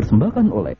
dipersembahkan oleh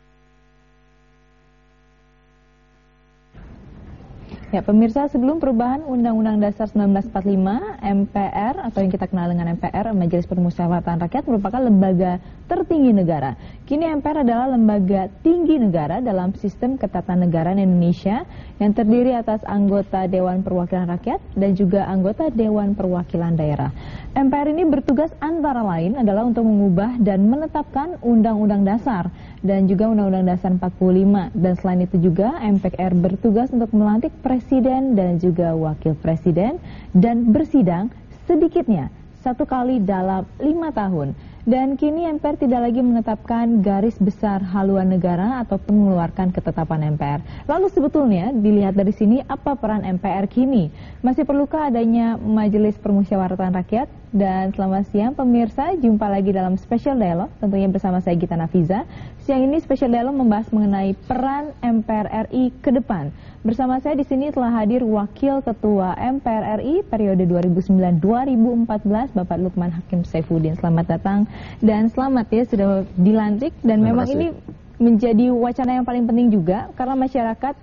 Ya, pemirsa, sebelum perubahan Undang-Undang Dasar 1945, MPR atau yang kita kenal dengan MPR, Majelis Permusyawaratan Rakyat, merupakan lembaga tertinggi negara. Kini MPR adalah lembaga tinggi negara dalam sistem ketatanegaraan Indonesia yang terdiri atas anggota Dewan Perwakilan Rakyat dan juga anggota Dewan Perwakilan Daerah. MPR ini bertugas antara lain adalah untuk mengubah dan menetapkan Undang-Undang Dasar dan juga Undang-Undang Dasar 45. Dan selain itu juga MPR bertugas untuk melantik Presiden dan juga Wakil Presiden dan bersidang sedikitnya 1 kali dalam 5 tahun. Dan kini MPR tidak lagi menetapkan garis besar haluan negara ataupun mengeluarkan ketetapan MPR. Lalu sebetulnya dilihat dari sini apa peran MPR kini? Masih perlukah adanya Majelis Permusyawaratan Rakyat? Dan selamat siang pemirsa, jumpa lagi dalam Special Dialog tentunya bersama saya Gita Nafiza. Siang ini Special Dialog membahas mengenai peran MPR RI ke depan. Bersama saya di sini telah hadir Wakil Ketua MPR RI periode 2009-2014 Bapak Lukman Hakim Saifuddin. Selamat datang dan selamat ya sudah dilantik, dan memang ini menjadi wacana yang paling penting juga karena masyarakat,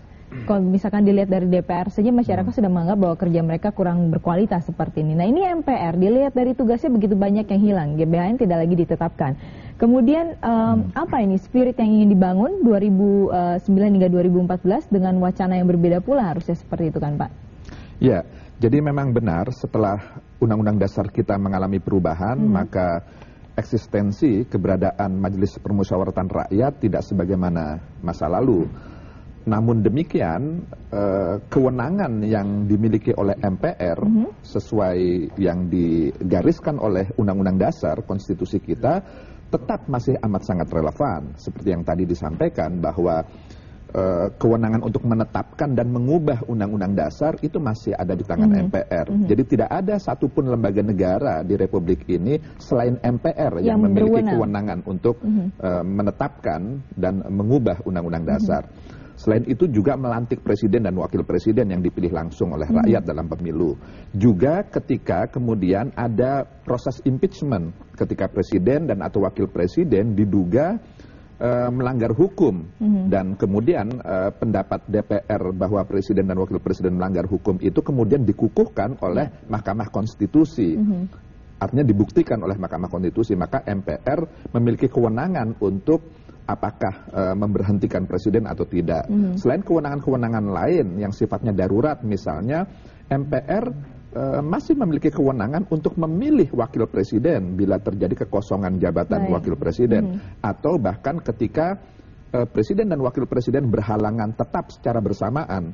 kalau misalkan dilihat dari DPR saja, masyarakat sudah menganggap bahwa kerja mereka kurang berkualitas seperti ini. Nah, ini MPR dilihat dari tugasnya begitu banyak yang hilang, GBHN tidak lagi ditetapkan. Kemudian apa ini spirit yang ingin dibangun 2009 hingga 2014 dengan wacana yang berbeda pula harusnya seperti itu kan Pak? Ya, jadi memang benar setelah Undang-Undang Dasar kita mengalami perubahan, maka eksistensi keberadaan Majelis Permusyawaratan Rakyat tidak sebagaimana masa lalu. Namun demikian, kewenangan yang dimiliki oleh MPR sesuai yang digariskan oleh Undang-Undang Dasar konstitusi kita tetap masih amat sangat relevan. Seperti yang tadi disampaikan bahwa kewenangan untuk menetapkan dan mengubah Undang-Undang Dasar itu masih ada di tangan MPR. Jadi tidak ada satupun lembaga negara di Republik ini selain MPR yang memiliki kewenangan untuk menetapkan dan mengubah Undang-Undang Dasar. Selain itu juga melantik presiden dan wakil presiden yang dipilih langsung oleh rakyat dalam pemilu. Juga ketika kemudian ada proses impeachment, ketika presiden dan atau wakil presiden diduga melanggar hukum, dan kemudian pendapat DPR bahwa presiden dan wakil presiden melanggar hukum itu kemudian dikukuhkan oleh Mahkamah Konstitusi. Artinya dibuktikan oleh Mahkamah Konstitusi, maka MPR memiliki kewenangan untuk apakah memberhentikan presiden atau tidak. Selain kewenangan-kewenangan lain yang sifatnya darurat, misalnya MPR masih memiliki kewenangan untuk memilih wakil presiden bila terjadi kekosongan jabatan wakil presiden, atau bahkan ketika presiden dan wakil presiden berhalangan tetap secara bersamaan,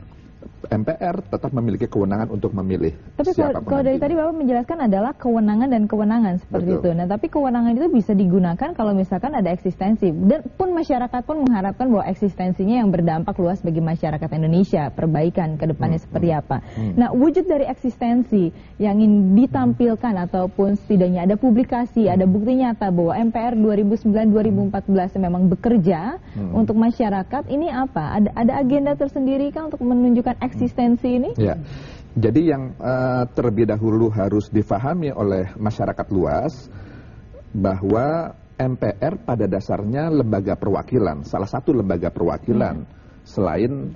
MPR tetap memiliki kewenangan untuk memilih. Tapi kalau dari tadi Bapak menjelaskan adalah kewenangan dan kewenangan seperti itu. Nah, tapi kewenangan itu bisa digunakan kalau misalkan ada eksistensi. Dan pun masyarakat pun mengharapkan bahwa eksistensinya yang berdampak luas bagi masyarakat Indonesia, perbaikan ke depannya seperti apa. Nah, wujud dari eksistensi yang ingin ditampilkan ataupun setidaknya ada publikasi, ada bukti nyata bahwa MPR 2009-2014 memang bekerja untuk masyarakat, ini apa? Ada agenda tersendiri kan untuk menunjukkan eksistensi ini? Ya, jadi yang terlebih dahulu harus difahami oleh masyarakat luas bahwa MPR pada dasarnya lembaga perwakilan, salah satu lembaga perwakilan selain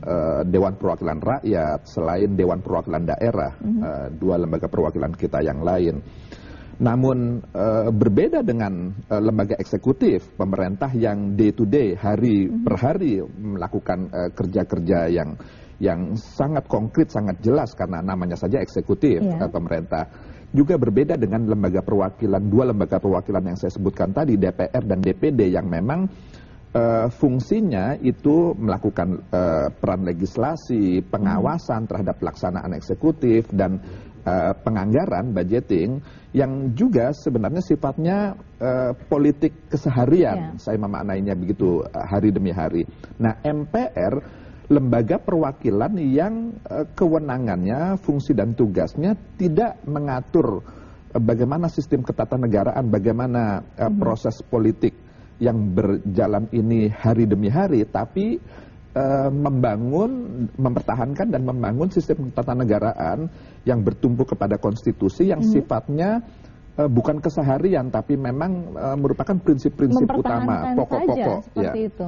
Dewan Perwakilan Rakyat, selain Dewan Perwakilan Daerah, dua lembaga perwakilan kita yang lain. Namun berbeda dengan lembaga eksekutif, pemerintah yang day to day, hari per hari melakukan kerja-kerja yang sangat konkret, sangat jelas karena namanya saja eksekutif, pemerintah. Juga berbeda dengan lembaga perwakilan, dua lembaga perwakilan yang saya sebutkan tadi, DPR dan DPD, yang memang fungsinya itu melakukan peran legislasi, pengawasan terhadap pelaksanaan eksekutif, dan penganggaran, budgeting, yang juga sebenarnya sifatnya politik keseharian. Saya memaknainya begitu, hari demi hari. Nah, MPR lembaga perwakilan yang kewenangannya, fungsi dan tugasnya tidak mengatur bagaimana sistem ketatanegaraan, bagaimana proses politik yang berjalan ini hari demi hari, tapi mempertahankan dan membangun sistem ketatanegaraan yang bertumpu kepada konstitusi yang sifatnya bukan keseharian, tapi memang merupakan prinsip-prinsip utama, pokok-pokok. Seperti itu.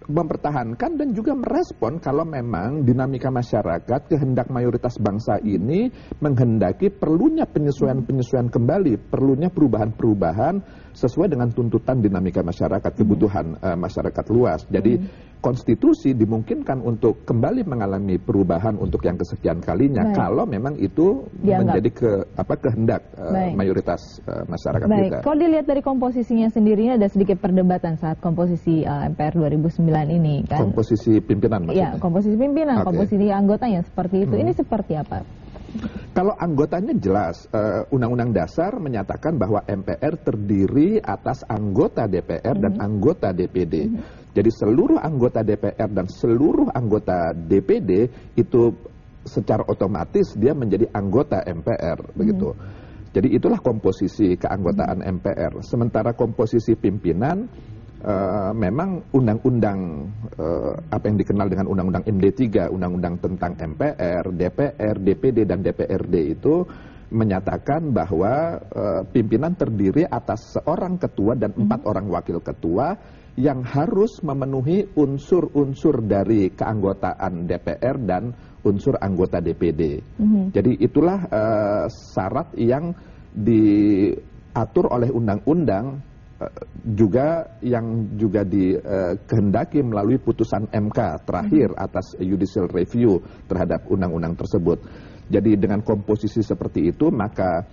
Mempertahankan dan juga merespon kalau memang dinamika masyarakat, kehendak mayoritas bangsa ini menghendaki perlunya penyesuaian-penyesuaian kembali, perlunya perubahan-perubahan sesuai dengan tuntutan dinamika masyarakat, kebutuhan masyarakat luas. Jadi konstitusi dimungkinkan untuk kembali mengalami perubahan untuk yang kesekian kalinya kalau memang itu menjadi kehendak mayoritas masyarakat kita. Kalau dilihat dari komposisinya sendiri ada sedikit perdebatan saat komposisi MPR 2009 ini kan. Komposisi pimpinan maksudnya? Iya, komposisi pimpinan, komposisi anggotanya seperti itu. Ini seperti apa? Kalau anggotanya jelas, Undang-Undang Dasar menyatakan bahwa MPR terdiri atas anggota DPR dan anggota DPD. Jadi seluruh anggota DPR dan seluruh anggota DPD itu secara otomatis dia menjadi anggota MPR, begitu. Jadi itulah komposisi keanggotaan MPR. Sementara komposisi pimpinan, memang undang-undang apa yang dikenal dengan undang-undang MD3, undang-undang tentang MPR, DPR, DPD dan DPRD itu menyatakan bahwa pimpinan terdiri atas seorang ketua dan 4 orang wakil ketua yang harus memenuhi unsur-unsur dari keanggotaan DPR dan unsur anggota DPD. Jadi itulah syarat yang diatur oleh undang-undang yang juga dikehendaki melalui putusan MK terakhir atas judicial review terhadap undang-undang tersebut. Jadi dengan komposisi seperti itu maka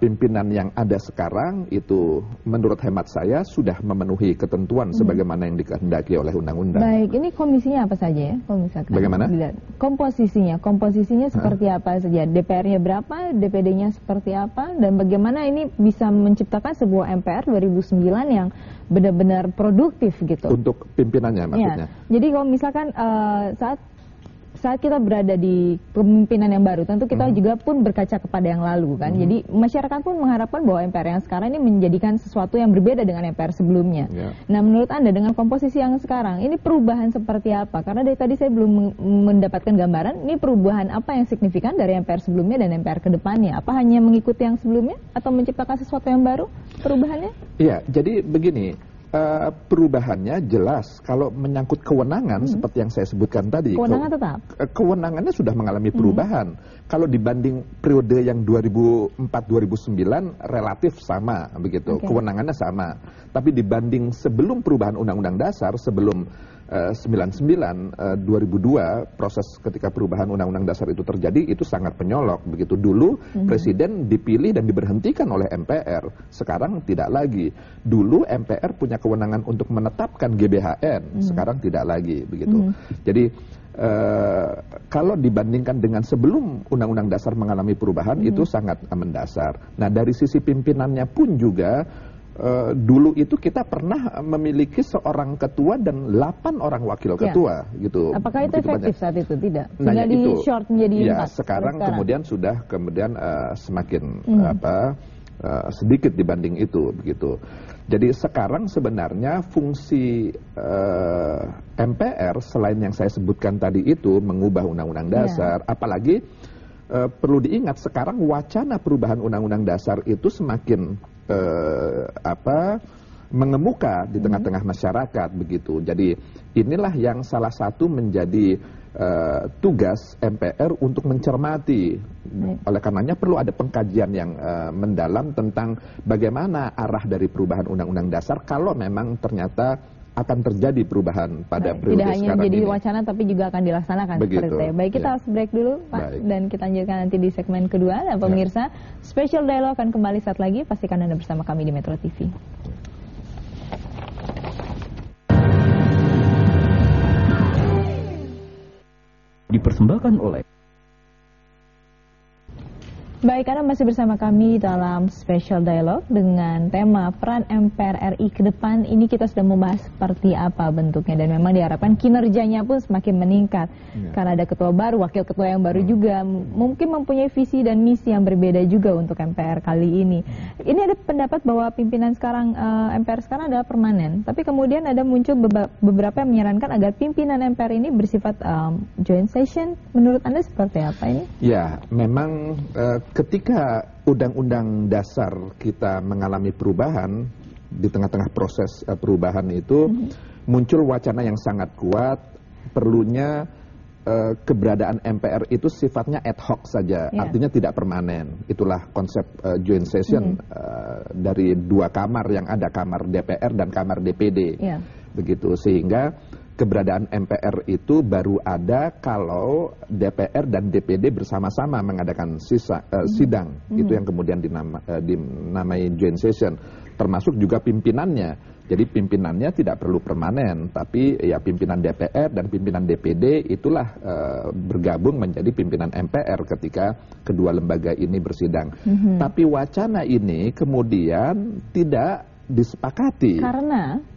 pimpinan yang ada sekarang itu menurut hemat saya sudah memenuhi ketentuan sebagaimana yang dikehendaki oleh undang-undang. Baik, ini komisinya apa saja ya? Kalau misalkan bagaimana? Komposisinya seperti apa saja? DPR-nya berapa, DPD-nya seperti apa, dan bagaimana ini bisa menciptakan sebuah MPR 2009 yang benar-benar produktif gitu? Untuk pimpinannya maksudnya? Ya. Jadi kalau misalkan saat kita berada di kepemimpinan yang baru, tentu kita juga pun berkaca kepada yang lalu kan. Jadi masyarakat pun mengharapkan bahwa MPR yang sekarang ini menjadikan sesuatu yang berbeda dengan MPR sebelumnya. Nah, menurut Anda dengan komposisi yang sekarang, ini perubahan seperti apa? Karena dari tadi saya belum mendapatkan gambaran, ini perubahan apa yang signifikan dari MPR sebelumnya dan MPR kedepannya? Apa hanya mengikuti yang sebelumnya atau menciptakan sesuatu yang baru perubahannya? Iya, jadi begini. Perubahannya jelas kalau menyangkut kewenangan seperti yang saya sebutkan tadi. Kewenangan tetap? Kewenangannya sudah mengalami perubahan. Kalau dibanding periode yang 2004-2009 relatif sama begitu. Kewenangannya sama. Tapi dibanding sebelum perubahan Undang-Undang Dasar, sebelum 2002 proses ketika perubahan Undang-Undang Dasar itu terjadi itu sangat penyolok begitu. Dulu presiden dipilih dan diberhentikan oleh MPR, sekarang tidak lagi. Dulu MPR punya kewenangan untuk menetapkan GBHN, sekarang tidak lagi begitu. Jadi kalau dibandingkan dengan sebelum Undang-Undang Dasar mengalami perubahan itu sangat mendasar. Nah, dari sisi pimpinannya pun juga dulu itu kita pernah memiliki seorang ketua dan 8 orang wakil ketua gitu. Apakah itu efektif saat itu? Tidak. Nah, di short menjadi 4. Sekarang kemudian sudah semakin sedikit dibanding itu begitu. Jadi sekarang sebenarnya fungsi MPR selain yang saya sebutkan tadi itu mengubah Undang-Undang Dasar, apalagi perlu diingat sekarang wacana perubahan Undang-Undang Dasar itu semakin mengemuka di tengah-tengah masyarakat begitu. Jadi inilah yang salah satu menjadi tugas MPR untuk mencermati. Oleh karenanya perlu ada pengkajian yang mendalam tentang bagaimana arah dari perubahan Undang-Undang Dasar kalau memang ternyata akan terjadi perubahan pada periode sekarang ini. Tidak hanya jadi wacana tapi juga akan dilaksanakan. Begitu. Baik, kita harus break dulu Pak. Dan kita lanjutkan nanti di segmen kedua. Dan pemirsa, Special Dialogue akan kembali saat lagi. Pastikan Anda bersama kami di Metro TV. Dipersembahkan oleh Baik, Anda masih bersama kami dalam Special Dialogue dengan tema peran MPR RI ke depan. Ini kita sudah membahas seperti apa bentuknya dan memang diharapkan kinerjanya pun semakin meningkat. Karena ada ketua baru, wakil ketua yang baru juga mungkin mempunyai visi dan misi yang berbeda juga untuk MPR kali ini. Ini ada pendapat bahwa pimpinan sekarang MPR sekarang adalah permanen. Tapi kemudian ada muncul beberapa yang menyarankan agar pimpinan MPR ini bersifat joint session. Menurut Anda seperti apa ini? Ya, memang ketika undang-undang dasar kita mengalami perubahan, di tengah-tengah proses perubahan itu muncul wacana yang sangat kuat, perlunya keberadaan MPR itu sifatnya ad hoc saja, artinya tidak permanen. Itulah konsep joint session dari dua kamar yang ada, kamar DPR dan kamar DPD. Begitu, sehingga keberadaan MPR itu baru ada kalau DPR dan DPD bersama-sama mengadakan sidang. Itu yang kemudian dinamai joint session, termasuk juga pimpinannya. Jadi pimpinannya tidak perlu permanen, tapi ya pimpinan DPR dan pimpinan DPD itulah bergabung menjadi pimpinan MPR ketika kedua lembaga ini bersidang. Tapi wacana ini kemudian tidak disepakati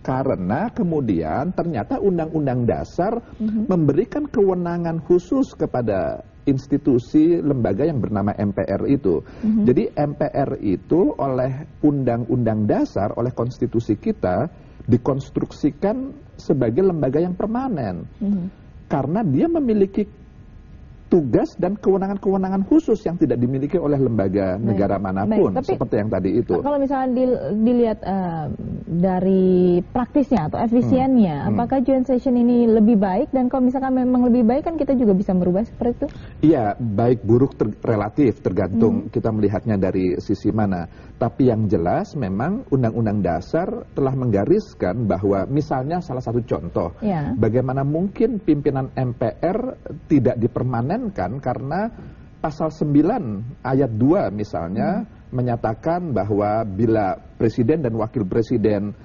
karena kemudian ternyata Undang-Undang Dasar memberikan kewenangan khusus kepada institusi lembaga yang bernama MPR itu. Jadi MPR itu oleh Undang-Undang Dasar, oleh konstitusi kita dikonstruksikan sebagai lembaga yang permanen. Karena dia memiliki tugas dan kewenangan-kewenangan khusus yang tidak dimiliki oleh lembaga negara manapun, seperti yang tadi itu. Kalau misalnya dilihat dari praktisnya atau efisiennya, apakah joint session ini lebih baik? Dan kalau misalkan memang lebih baik, kan kita juga bisa merubah seperti itu? Iya, baik buruk relatif, tergantung kita melihatnya dari sisi mana. Tapi yang jelas memang Undang-Undang Dasar telah menggariskan bahwa misalnya salah satu contoh, bagaimana mungkin pimpinan MPR tidak dipermanen karena pasal 9 ayat 2 misalnya menyatakan bahwa bila presiden dan wakil presiden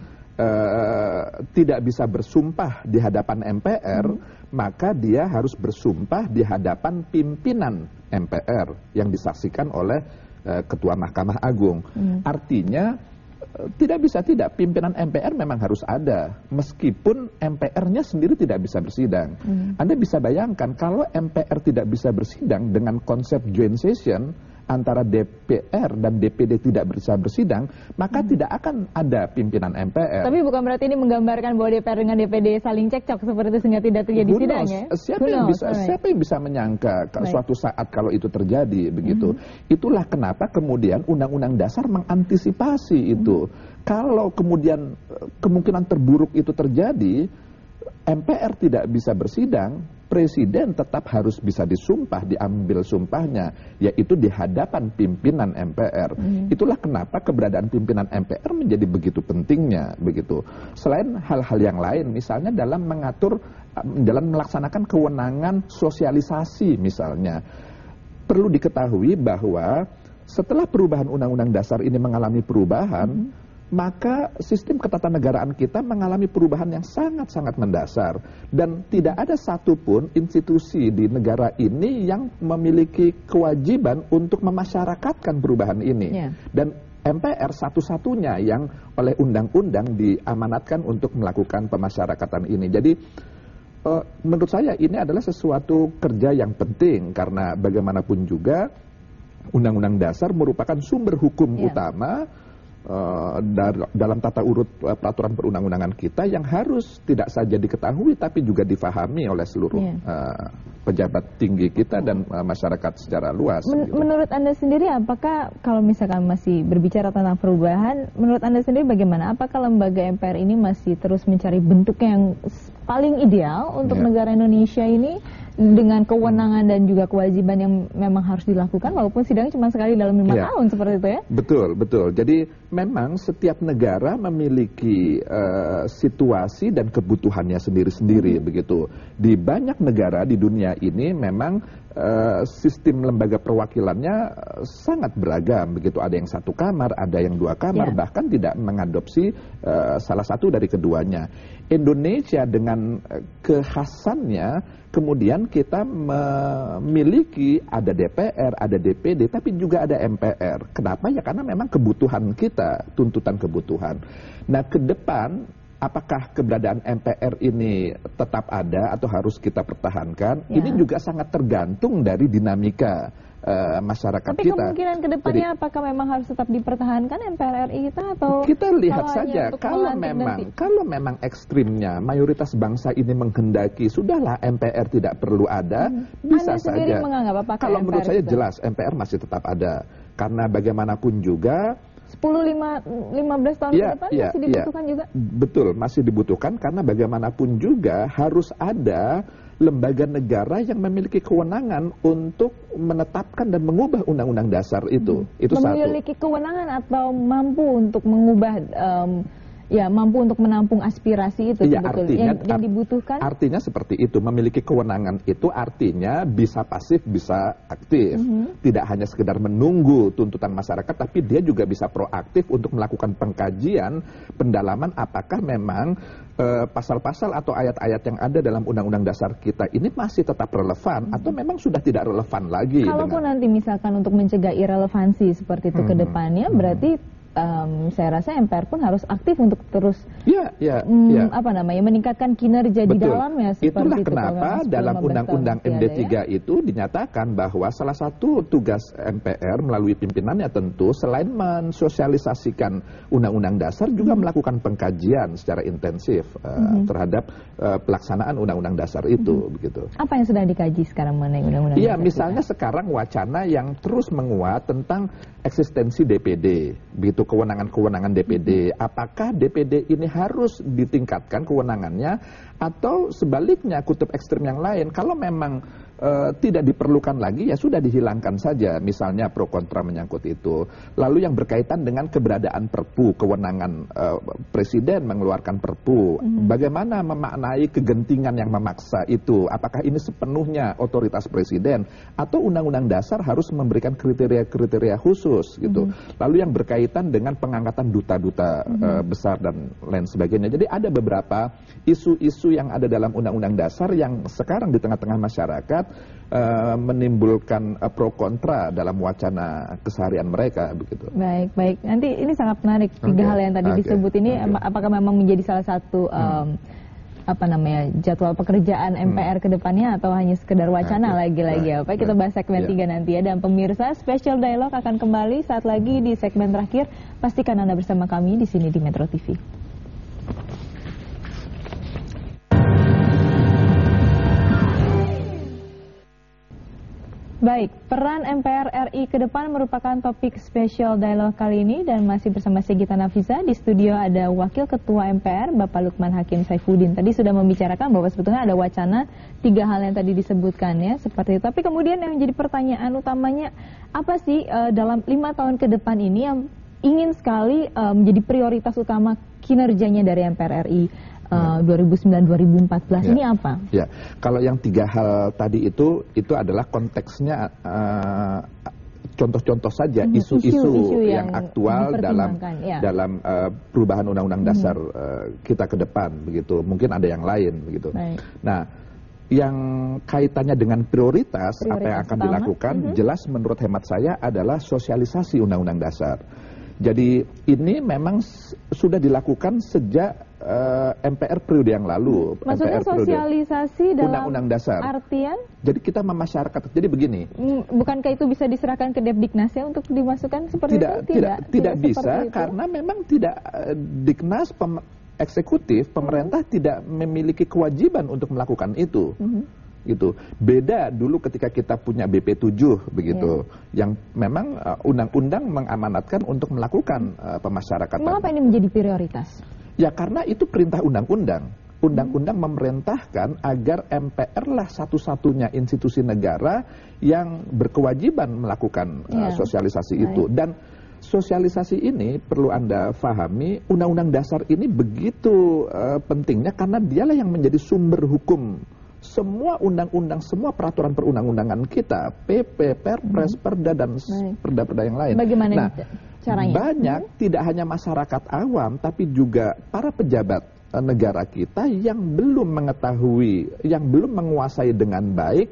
tidak bisa bersumpah di hadapan MPR, maka dia harus bersumpah di hadapan pimpinan MPR yang disaksikan oleh Ketua Mahkamah Agung. Artinya tidak bisa tidak, pimpinan MPR memang harus ada, meskipun MPR-nya sendiri tidak bisa bersidang. Anda bisa bayangkan kalau MPR tidak bisa bersidang dengan konsep joint session antara DPR dan DPD tidak bisa bersidang, maka tidak akan ada pimpinan MPR. Tapi bukan berarti ini menggambarkan bahwa DPR dengan DPD saling cekcok seperti itu sehingga tidak terjadi sidang ya? Siapa yang bisa menyangka suatu saat kalau itu terjadi begitu? Itulah kenapa kemudian Undang-Undang Dasar mengantisipasi itu. Kalau kemudian kemungkinan terburuk itu terjadi, MPR tidak bisa bersidang, presiden tetap harus bisa disumpah, diambil sumpahnya, yaitu di hadapan pimpinan MPR. Itulah kenapa keberadaan pimpinan MPR menjadi begitu pentingnya, begitu. Selain hal-hal yang lain, misalnya dalam mengatur, dalam melaksanakan kewenangan sosialisasi misalnya. Perlu diketahui bahwa setelah perubahan Undang-Undang Dasar ini mengalami perubahan, maka sistem ketatanegaraan kita mengalami perubahan yang sangat-sangat mendasar. Dan tidak ada satupun institusi di negara ini yang memiliki kewajiban untuk memasyarakatkan perubahan ini. Dan MPR satu-satunya yang oleh undang-undang diamanatkan untuk melakukan pemasyarakatan ini. Jadi menurut saya ini adalah sesuatu kerja yang penting, karena bagaimanapun juga Undang-Undang Dasar merupakan sumber hukum utama dalam tata urut peraturan perundang-undangan kita yang harus tidak saja diketahui tapi juga difahami oleh seluruh pejabat tinggi kita dan masyarakat secara luas. Menurut Anda sendiri, apakah kalau misalkan masih berbicara tentang perubahan, menurut Anda sendiri bagaimana? Apakah lembaga MPR ini masih terus mencari bentuk yang paling ideal untuk negara Indonesia ini dengan kewenangan dan juga kewajiban yang memang harus dilakukan, walaupun sidangnya cuma sekali dalam 5 tahun seperti itu ya? Betul, betul. Jadi memang setiap negara memiliki situasi dan kebutuhannya sendiri-sendiri begitu. Di banyak negara di dunia ini memang sistem lembaga perwakilannya sangat beragam begitu. Ada yang 1 kamar, ada yang 2 kamar, bahkan tidak mengadopsi salah satu dari keduanya. Indonesia dengan kekhasannya, kemudian kita memiliki ada DPR, ada DPD, tapi juga ada MPR. Kenapa? Ya karena memang kebutuhan kita, tuntutan kebutuhan. Nah, ke depan apakah keberadaan MPR ini tetap ada atau harus kita pertahankan? Ya. Ini juga sangat tergantung dari dinamika masyarakat Tapi kita. Tapi kemungkinan kedepannya apakah memang harus tetap dipertahankan MPR RI kita atau kita lihat saja kalau memang ekstrimnya mayoritas bangsa ini menghendaki sudahlah MPR tidak perlu ada, bisa Anda saja. Kalau menurut saya jelas MPR masih tetap ada karena bagaimanapun juga 10-15 tahun ke depan masih dibutuhkan juga? Betul, masih dibutuhkan karena bagaimanapun juga harus ada lembaga negara yang memiliki kewenangan untuk menetapkan dan mengubah undang-undang dasar itu. Itu memiliki kewenangan atau mampu untuk mengubah, mampu untuk menampung aspirasi itu sebetulnya yang dibutuhkan. Artinya seperti itu, memiliki kewenangan itu artinya bisa pasif, bisa aktif. Tidak hanya sekedar menunggu tuntutan masyarakat, tapi dia juga bisa proaktif untuk melakukan pengkajian, pendalaman apakah memang pasal-pasal atau ayat-ayat yang ada dalam undang-undang dasar kita ini masih tetap relevan atau memang sudah tidak relevan lagi. Kalaupun nanti misalkan untuk mencegah irrelevansi seperti itu ke depannya, berarti saya rasa MPR pun harus aktif untuk terus meningkatkan kinerja di dalamnya. Itulah kenapa dalam Undang-Undang MD3 itu dinyatakan bahwa salah satu tugas MPR melalui pimpinannya tentu selain mensosialisasikan Undang-Undang dasar juga melakukan pengkajian secara intensif terhadap pelaksanaan Undang-Undang dasar itu. Begitu. Apa yang sedang dikaji sekarang mengenai Undang-Undang dasar? Misalnya sekarang wacana yang terus menguat tentang eksistensi DPD, begitu kewenangan-kewenangan DPD. Apakah DPD ini harus ditingkatkan kewenangannya atau sebaliknya kutub ekstrem yang lain? Kalau memang tidak diperlukan lagi ya sudah dihilangkan saja. Misalnya pro kontra menyangkut itu. Lalu yang berkaitan dengan keberadaan Perpu, kewenangan Presiden mengeluarkan Perpu. Bagaimana memaknai kegentingan yang memaksa itu? Apakah ini sepenuhnya otoritas Presiden atau Undang-Undang Dasar harus memberikan kriteria-kriteria khusus gitu. Lalu yang berkaitan dengan pengangkatan duta-duta besar dan lain sebagainya. Jadi ada beberapa isu-isu yang ada dalam Undang-Undang Dasar yang sekarang di tengah-tengah masyarakat menimbulkan pro kontra dalam wacana keseharian mereka begitu. Baik. Nanti ini sangat menarik tiga hal yang tadi disebut ini. Apakah memang menjadi salah satu jadwal pekerjaan MPR ke depannya atau hanya sekedar wacana lagi-lagi? Kita bahas segmen 3 nanti ya. Dan pemirsa, Special Dialog akan kembali saat lagi di segmen terakhir. Pastikan Anda bersama kami di sini di Metro TV. Baik, peran MPR RI ke depan merupakan topik Special Dialog kali ini dan masih bersama Sigita Nafiza. Di studio ada Wakil Ketua MPR, Bapak Lukman Hakim Saifuddin. Tadi sudah membicarakan bahwa sebetulnya ada wacana 3 hal yang tadi disebutkan ya, seperti itu. Tapi kemudian yang menjadi pertanyaan utamanya, apa sih dalam 5 tahun ke depan ini yang ingin sekali menjadi prioritas utama kinerjanya dari MPR RI 2009-2014 ini apa? Ya, kalau yang 3 hal tadi itu adalah konteksnya contoh-contoh saja isu-isu yang aktual dalam perubahan Undang-Undang Dasar kita ke depan begitu. Mungkin ada yang lain begitu. Nah, yang kaitannya dengan prioritas apa yang akan dilakukan jelas menurut hemat saya adalah sosialisasi Undang-Undang Dasar. Jadi ini memang sudah dilakukan sejak MPR periode yang lalu. Maksudnya MPR sosialisasi dalam Undang-Undang Dasar. Artian? Jadi kita memasyarakat. Jadi begini. Bukankah itu bisa diserahkan ke Depdiknas ya untuk dimasukkan seperti itu? Tidak bisa karena memang tidak Diknas eksekutif pemerintah tidak memiliki kewajiban untuk melakukan itu. Gitu. Beda dulu ketika kita punya BP7 begitu, yang memang undang-undang mengamanatkan untuk melakukan pemasyarakatan. Mengapa ini menjadi prioritas? Ya karena itu perintah undang-undang. Undang-undang memerintahkan agar MPR lah satu-satunya institusi negara yang berkewajiban melakukan sosialisasi itu. Dan sosialisasi ini perlu Anda pahami, Undang-Undang Dasar ini begitu pentingnya karena dialah yang menjadi sumber hukum semua undang-undang, semua peraturan perundang-undangan kita, PP, Perpres, Perda, dan perda-perda yang lain. Bagaimana caranya? Banyak, tidak hanya masyarakat awam, tapi juga para pejabat negara kita yang belum mengetahui, yang belum menguasai dengan baik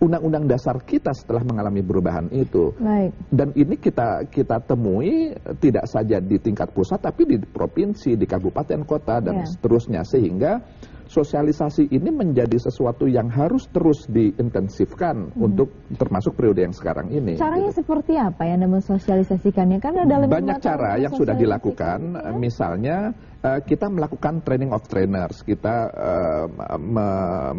undang-undang dasar kita setelah mengalami perubahan itu. Baik. Dan ini kita temui tidak saja di tingkat pusat, tapi di provinsi, di kabupaten, kota, dan seterusnya. Sehingga sosialisasi ini menjadi sesuatu yang harus terus diintensifkan untuk termasuk periode yang sekarang ini. Caranya seperti apa ya Anda mensosialisasikannya? Karena dalam banyak cara yang sudah dilakukan, misalnya kita melakukan training of trainers, kita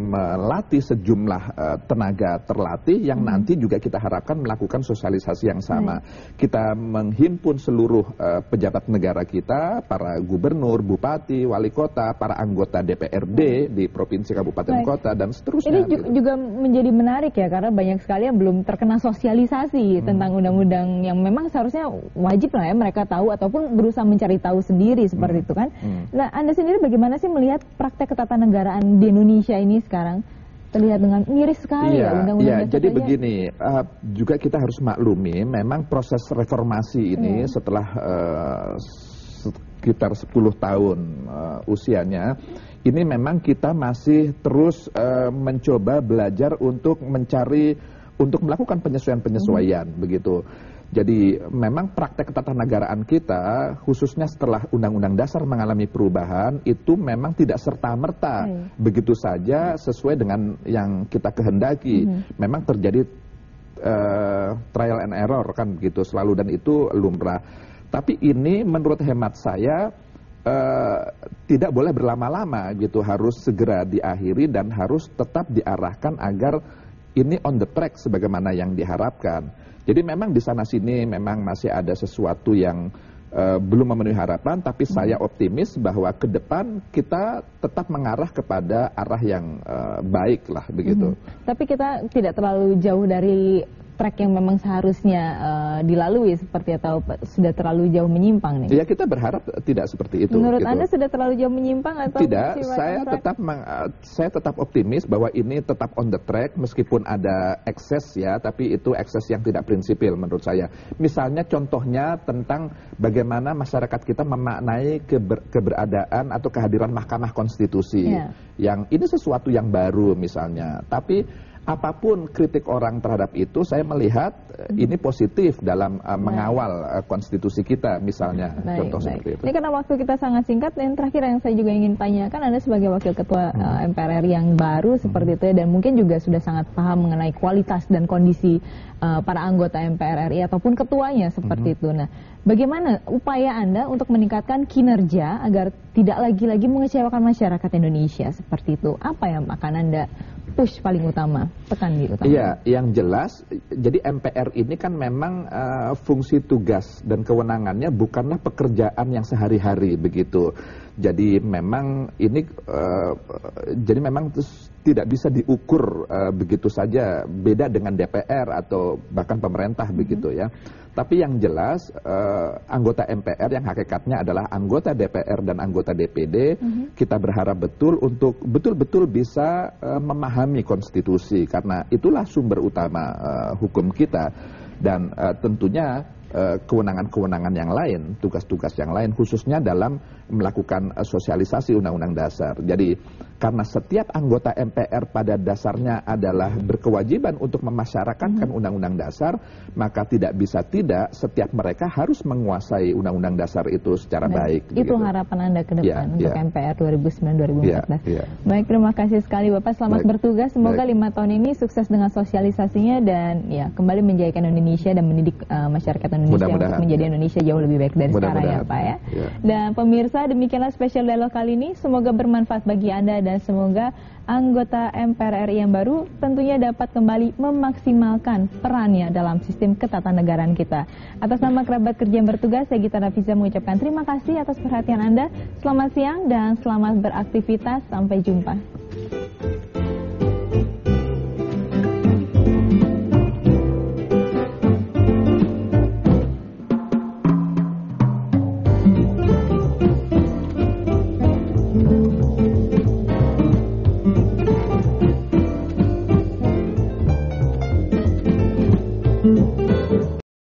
melatih sejumlah tenaga terlatih yang nanti juga kita harapkan melakukan sosialisasi yang sama. Kita menghimpun seluruh pejabat negara kita, para gubernur, bupati, wali kota, para anggota DPRD di provinsi, kabupaten, kota, dan seterusnya. Ini juga menjadi menarik ya, karena banyak sekali yang belum terkena sosialisasi tentang undang-undang yang memang seharusnya wajib lah ya mereka tahu ataupun berusaha mencari tahu sendiri seperti itu kan. Nah, Anda sendiri bagaimana sih melihat praktek ketatanegaraan di Indonesia ini sekarang? Terlihat dengan miris sekali ya undang-undang. Jadi begini, juga kita harus maklumi, memang proses reformasi ini setelah sekitar 10 tahun usianya, ini memang kita masih terus mencoba belajar untuk melakukan penyesuaian-penyesuaian begitu. Jadi memang praktek ketatanegaraan kita, khususnya setelah Undang-Undang Dasar mengalami perubahan, itu memang tidak serta-merta begitu saja sesuai dengan yang kita kehendaki. Memang terjadi trial and error kan begitu selalu, dan itu lumrah. Tapi ini menurut hemat saya tidak boleh berlama-lama gitu, harus segera diakhiri dan harus tetap diarahkan agar ini on the track sebagaimana yang diharapkan. Jadi memang di sana-sini memang masih ada sesuatu yang belum memenuhi harapan, tapi saya optimis bahwa ke depan kita tetap mengarah kepada arah yang baik lah begitu. Tapi kita tidak terlalu jauh dari track yang memang seharusnya dilalui seperti, atau sudah terlalu jauh menyimpang nih? Ya, kita berharap tidak seperti itu. Menurut gitu. Anda sudah terlalu jauh menyimpang atau tidak? Saya tetap optimis bahwa ini tetap on the track meskipun ada ekses ya, tapi itu ekses yang tidak prinsipil menurut saya. Misalnya contohnya tentang bagaimana masyarakat kita memaknai keberadaan atau kehadiran Mahkamah Konstitusi. Yang ini sesuatu yang baru misalnya, tapi apapun kritik orang terhadap itu, saya melihat ini positif dalam mengawal konstitusi kita misalnya. Contoh seperti itu. Ini karena waktu kita sangat singkat, dan terakhir yang saya juga ingin tanyakan, Anda sebagai Wakil Ketua MPR RI yang baru seperti itu ya, dan mungkin juga sudah sangat paham mengenai kualitas dan kondisi para anggota MPR RI ataupun ketuanya seperti itu. Nah, bagaimana upaya Anda untuk meningkatkan kinerja agar tidak lagi-lagi mengecewakan masyarakat Indonesia seperti itu? Apa yang akan Anda push paling utama, tekan di utama? Iya, yang jelas, jadi MPR ini kan memang fungsi tugas dan kewenangannya bukanlah pekerjaan yang sehari-hari begitu. Jadi memang ini, jadi memang tidak bisa diukur begitu saja, beda dengan DPR atau bahkan pemerintah begitu ya. Tapi yang jelas anggota MPR yang hakikatnya adalah anggota DPR dan anggota DPD, kita berharap betul untuk betul-betul bisa memahami konstitusi, karena itulah sumber utama hukum kita. Dan tentunya kewenangan-kewenangan yang lain, tugas-tugas yang lain, khususnya dalam melakukan sosialisasi Undang-Undang Dasar. Jadi karena setiap anggota MPR pada dasarnya adalah berkewajiban untuk memasyarakatkan Undang-Undang Dasar, maka tidak bisa tidak setiap mereka harus menguasai Undang-Undang Dasar itu secara baik. Itu harapan Anda ke depan untuk MPR 2009-2014. Baik, terima kasih sekali Bapak, selamat bertugas. Semoga 5 tahun ini sukses dengan sosialisasinya dan ya kembali menjadikan Indonesia dan mendidik masyarakat Indonesia untuk menjadi Indonesia jauh lebih baik dari sekarang ya Pak ya. Dan pemirsa, demikianlah spesial dialog kali ini. Semoga bermanfaat bagi Anda dan semoga anggota MPR RI yang baru tentunya dapat kembali memaksimalkan perannya dalam sistem ketatanegaraan kita. Atas nama kerabat kerja yang bertugas, saya Gita Nafisa mengucapkan terima kasih atas perhatian Anda. Selamat siang dan selamat beraktivitas. Sampai jumpa.